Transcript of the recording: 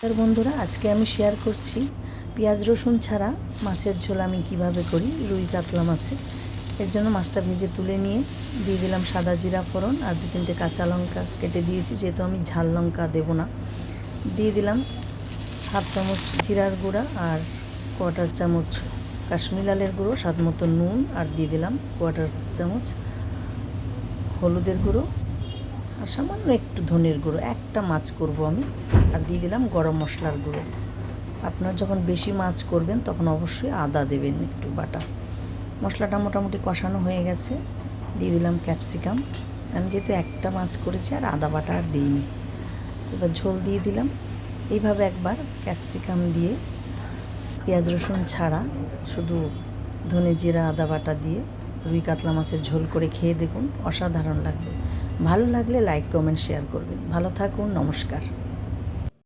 আর বন্ধুরা, আজকে আমি শেয়ার করছি পেঁয়াজ রসুন ছাড়া মাছের ঝোল আমি কিভাবে করি রুই কাতলা মাছে। এর জন্য মাছটা ভেজে তুলে নিয়ে দিয়ে দিলাম সাদা জিরা ফোড়ন আর 2-3টে কাঁচা লঙ্কা কেটে দিয়েছি, যেহেতু আমি ঝাল লঙ্কা দেবো না। দিয়ে দিলাম হাফ চামচ জিরার গুঁড়া আর কোয়ার্টার চামচ কাশ্মীরি লালের গুঁড়ো, স্বাদ মতো নুন, আর দিয়ে দিলাম কোয়ার্টার চামচ হলুদের গুঁড়ো আর সামান্য একটু ধনের গুঁড়ো। একটা মাছ করব আমি। আর দিয়ে দিলাম গরম মশলার গুঁড়ো। আপনারা যখন বেশি মাছ করবেন তখন অবশ্যই আদা দেবেন একটু বাটা। মশলাটা মোটামুটি কষানো হয়ে গেছে। দিয়ে দিলাম ক্যাপসিকাম। আমি যেহেতু একটা মাছ করেছি আর আদা বাটা আর দিইনি। এবার ঝোল দিয়ে দিলাম। এইভাবে একবার ক্যাপসিকাম দিয়ে পেঁয়াজ রসুন ছাড়া শুধু ধনে জিরা আদা বাটা দিয়ে রুই কাতলা মাছের ঝোল করে খেয়ে দেখুন, অসাধারণ লাগবে। ভালো লাগলে লাইক কমেন্ট শেয়ার করবেন। ভালো থাকুন, নমস্কার।